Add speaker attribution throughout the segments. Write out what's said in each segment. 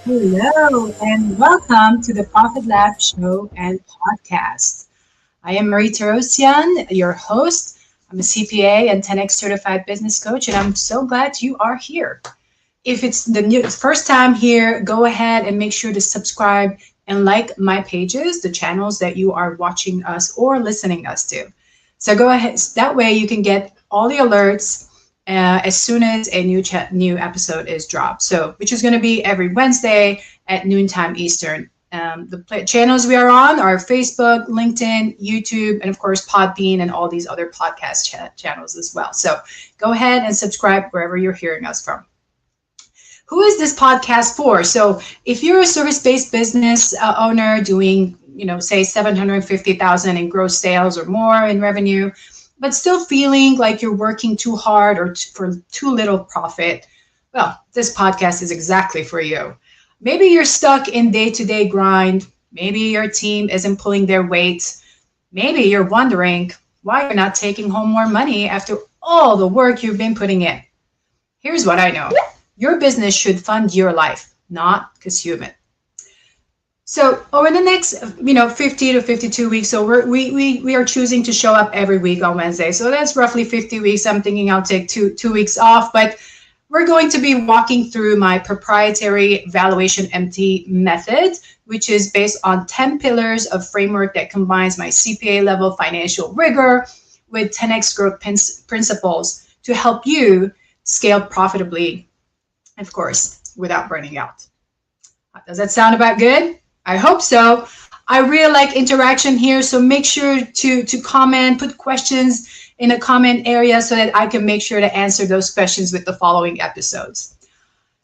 Speaker 1: Hello and welcome to the Profit Lab Show and Podcast. I am Marie Torossian, your host. I'm a CPA and 10x certified business coach, and I'm so glad you are here. If it's first time here, go ahead and make sure to subscribe and like my pages, the channels that you are watching us or listening us to. So go ahead. That way you can get all the alerts as soon as a new episode is dropped. So, which is going to be every Wednesday at noontime Eastern. The channels we are on are Facebook, LinkedIn, YouTube, and of course Podbean and all these other podcast channels as well. So go ahead and subscribe wherever you're hearing us from. Who is this podcast for? So if you're a service-based business owner doing, say 750,000 in gross sales or more in revenue, but still feeling like you're working too hard or for too little profit, well, this podcast is exactly for you. Maybe you're stuck in day-to-day grind. Maybe your team isn't pulling their weight. Maybe you're wondering why you're not taking home more money after all the work you've been putting in. Here's what I know. Your business should fund your life, not consume it. So over the next, 50 to 52 weeks, so we are choosing to show up every week on Wednesday. So that's roughly 50 weeks. I'm thinking I'll take two weeks off, but we're going to be walking through my proprietary VALUEATION-MT Method, which is based on 10 pillars of framework that combines my CPA-level financial rigor with 10x growth principles to help you scale profitably, of course, without burning out. Does that sound about good? I hope so. I really like interaction here, so make sure to comment, put questions in a comment area so that I can make sure to answer those questions with the following episodes.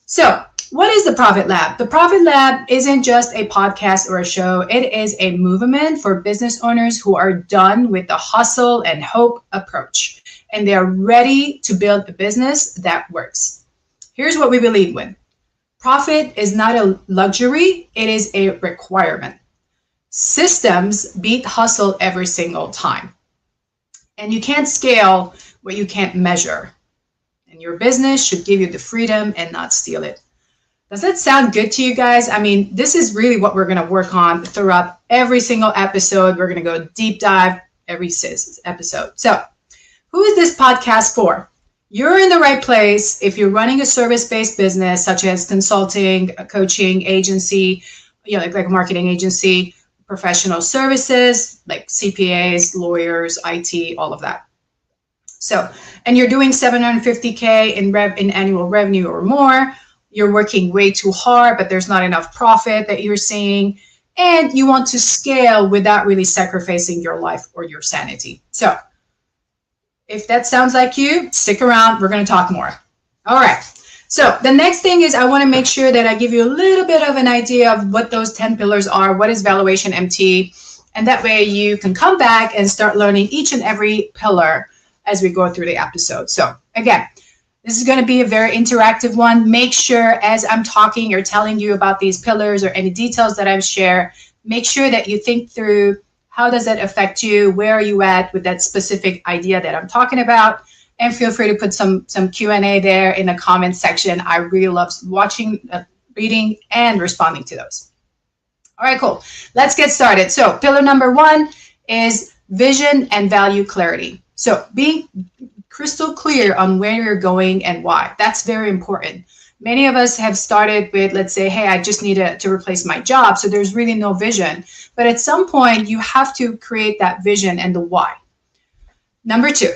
Speaker 1: So, what is the Profit Lab? The Profit Lab isn't just a podcast or a show. It is a movement for business owners who are done with the hustle and hope approach, and they are ready to build a business that works. Here's what we believe in. Profit is not a luxury, it is a requirement. Systems beat hustle every single time. And you can't scale what you can't measure. And your business should give you the freedom and not steal it. Does that sound good to you guys? I mean, this is really what we're going to work on throughout every single episode. We're going to go deep dive every episode. So, who is this podcast for? You're in the right place if you're running a service-based business, such as consulting, a coaching agency, like a marketing agency, professional services, like CPAs, lawyers, IT, all of that. So, and you're doing 750K in annual revenue or more. You're working way too hard, but there's not enough profit that you're seeing, and you want to scale without really sacrificing your life or your sanity. So, if that sounds like you, stick around. We're going to talk more. All right. So the next thing is I want to make sure that I give you a little bit of an idea of what those 10 pillars are. What is VALUEATION-MT? And that way you can come back and start learning each and every pillar as we go through the episode. So again, this is going to be a very interactive one. Make sure as I'm talking or telling you about these pillars or any details that I've shared, make sure that you think through how does that affect you? Where are you at with that specific idea that I'm talking about? And feel free to put some Q&A there in the comment section. I really love watching, reading, and responding to those. All right, cool. Let's get started. So pillar number 1 is vision and value clarity. So being crystal clear on where you're going and why. That's very important. Many of us have started with, let's say, hey, I just need to replace my job. So there's really no vision. But at some point, you have to create that vision and the why. Number 2,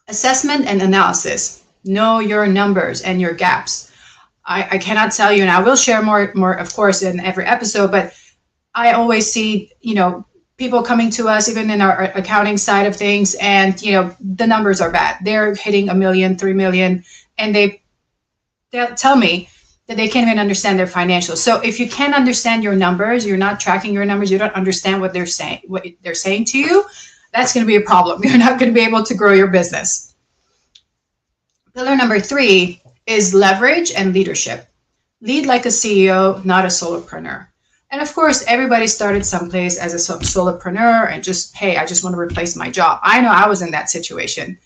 Speaker 1: assessment and analysis. Know your numbers and your gaps. I cannot tell you, and I will share more, of course, in every episode, but I always see, people coming to us, even in our accounting side of things, and, the numbers are bad. They're hitting 1 million, 3 million, and they'll tell me that they can't even understand their financials. So if you can't understand your numbers, you're not tracking your numbers, you don't understand what they're saying to you, that's going to be a problem. You're not going to be able to grow your business. Pillar number 3 is leverage and leadership. Lead like a CEO, not a solopreneur. And of course, everybody started someplace as a solopreneur and just, hey, I just want to replace my job. I know I was in that situation.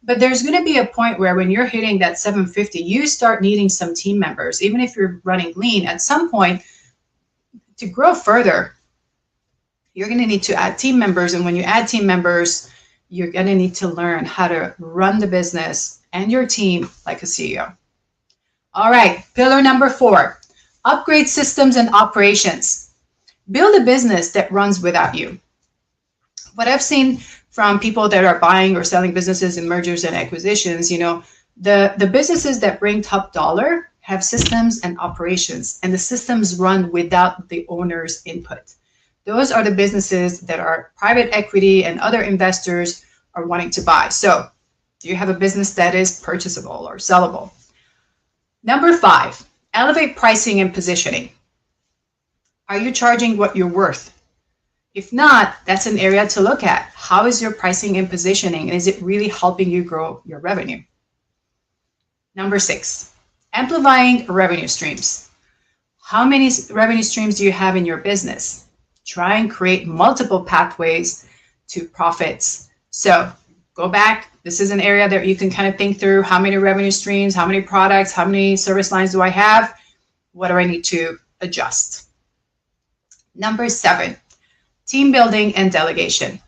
Speaker 1: But there's going to be a point where when you're hitting that 750, you start needing some team members. Even if you're running lean, at some point to grow further, you're going to need to add team members. And when you add team members, you're going to need to learn how to run the business and your team like a CEO. All right, pillar number 4, upgrade systems and operations. Build a business that runs without you. What I've seen from people that are buying or selling businesses in mergers and acquisitions, the businesses that bring top dollar have systems and operations, and the systems run without the owner's input. Those are the businesses that our private equity and other investors are wanting to buy. So do you have a business that is purchasable or sellable? Number 5, elevate pricing and positioning. Are you charging what you're worth? If not, that's an area to look at. How is your pricing and positioning? And is it really helping you grow your revenue? Number 6, amplifying revenue streams. How many revenue streams do you have in your business? Try and create multiple pathways to profits. So go back. This is an area that you can kind of think through. How many revenue streams, how many products, how many service lines do I have? What do I need to adjust? Number 7, team building and delegation.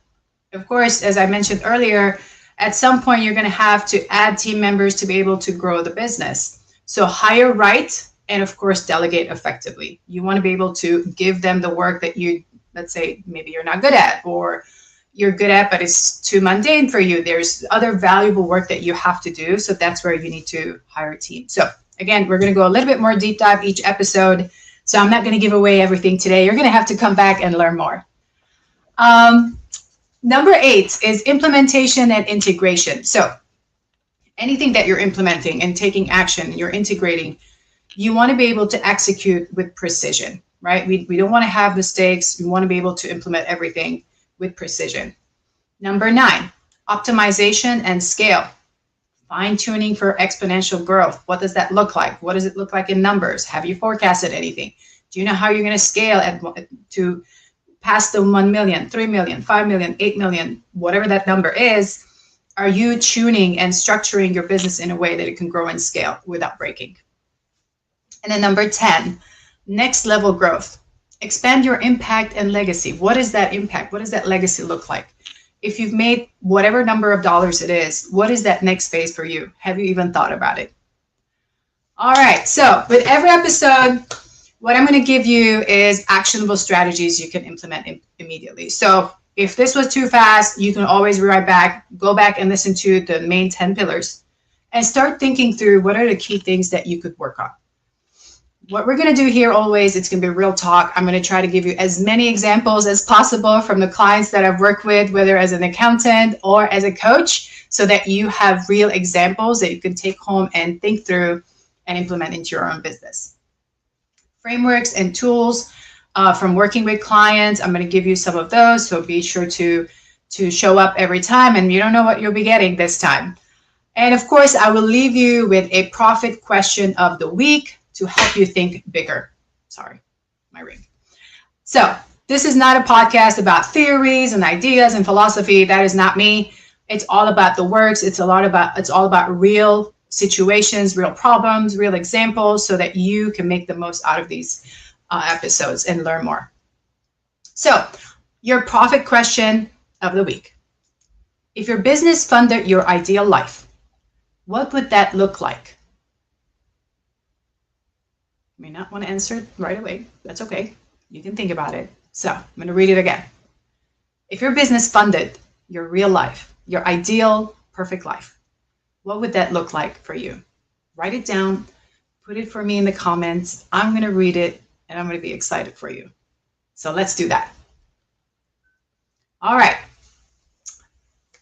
Speaker 1: Of course, as I mentioned earlier, at some point you're going to have to add team members to be able to grow the business. So hire right, and of course, delegate effectively. You want to be able to give them the work that let's say, maybe you're not good at, or you're good at, but it's too mundane for you. There's other valuable work that you have to do. So that's where you need to hire a team. So again, we're going to go a little bit more deep dive each episode. So I'm not going to give away everything today. You're going to have to come back and learn more. Number 8 is implementation and integration. So anything that you're implementing and taking action, you're integrating, you want to be able to execute with precision, right? We don't want to have mistakes. We want to be able to implement everything with precision. Number 9, optimization and scale. Fine-tuning for exponential growth. What does that look like? What does it look like in numbers? Have you forecasted anything? Do you know how you're going to scale to past the 1 million, 3 million, 5 million, 8 million, whatever that number is? Are you tuning and structuring your business in a way that it can grow and scale without breaking? And then number 10, next level growth. Expand your impact and legacy. What is that impact? What does that legacy look like? If you've made whatever number of dollars it is, what is that next phase for you? Have you even thought about it? All right, so with every episode, what I'm going to give you is actionable strategies you can implement immediately. So if this was too fast, you can always rewrite back, go back and listen to the main 10 pillars and start thinking through what are the key things that you could work on. What we're going to do here always, it's going to be real talk. I'm going to try to give you as many examples as possible from the clients that I've worked with, whether as an accountant or as a coach, so that you have real examples that you can take home and think through and implement into your own business. Frameworks and tools from working with clients. I'm going to give you some of those, so be sure to show up every time, and you don't know what you'll be getting this time. And of course, I will leave you with a profit question of the week to help you think bigger. Sorry, my ring. So this is not a podcast about theories and ideas and philosophy. That is not me. It's all about the works. It's all about real situations, real problems, real examples, so that you can make the most out of these episodes and learn more. So your profit question of the week. If your business funded your ideal life, what would that look like? You may not want to answer right away. That's okay. You can think about it. So I'm going to read it again. If your business funded your real life, your ideal perfect life, what would that look like for you? Write it down. Put it for me in the comments. I'm going to read it, and I'm going to be excited for you. So let's do that. All right.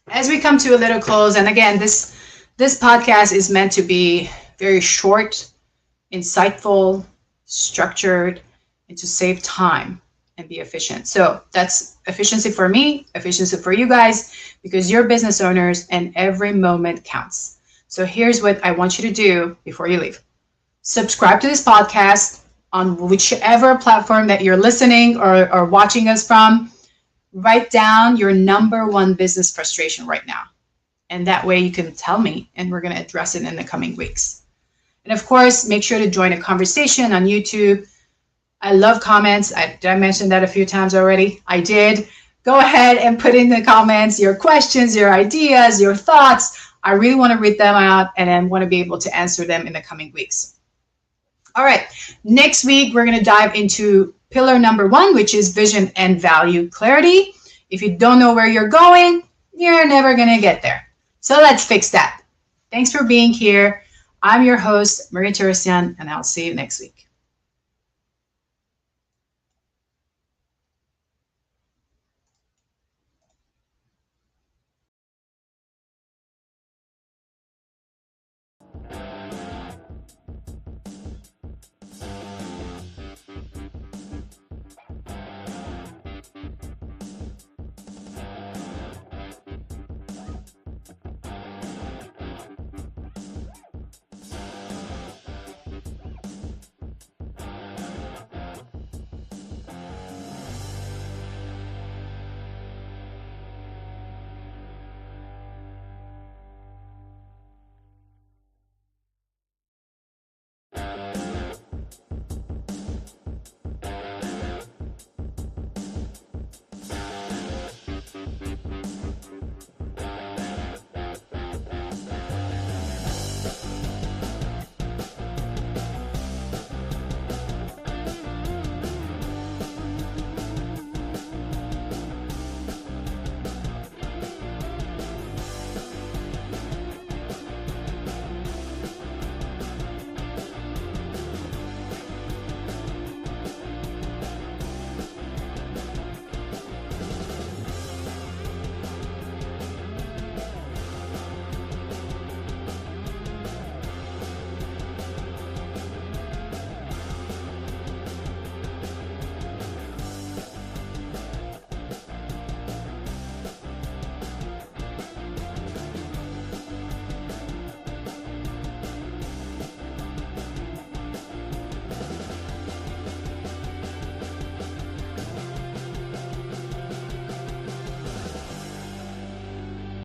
Speaker 1: As we come to a little close, and again, this podcast is meant to be very short, insightful, structured, and to save time and be efficient. So that's efficiency for me, efficiency for you guys, because you're business owners and every moment counts. So here's what I want you to do before you leave. Subscribe to this podcast on whichever platform that you're listening or watching us from. Write down your number one business frustration right now And that way you can tell me, and we're going to address it in the coming weeks. And of course, make sure to join a conversation on YouTube. I love comments. Did I mention that a few times already? I did. Go ahead and put in the comments your questions, your ideas, your thoughts. I really want to read them out, and I want to be able to answer them in the coming weeks. All right, next week, we're going to dive into pillar number 1, which is vision and value clarity. If you don't know where you're going, you're never going to get there. So let's fix that. Thanks for being here. I'm your host, Marie Torossian, and I'll see you next week.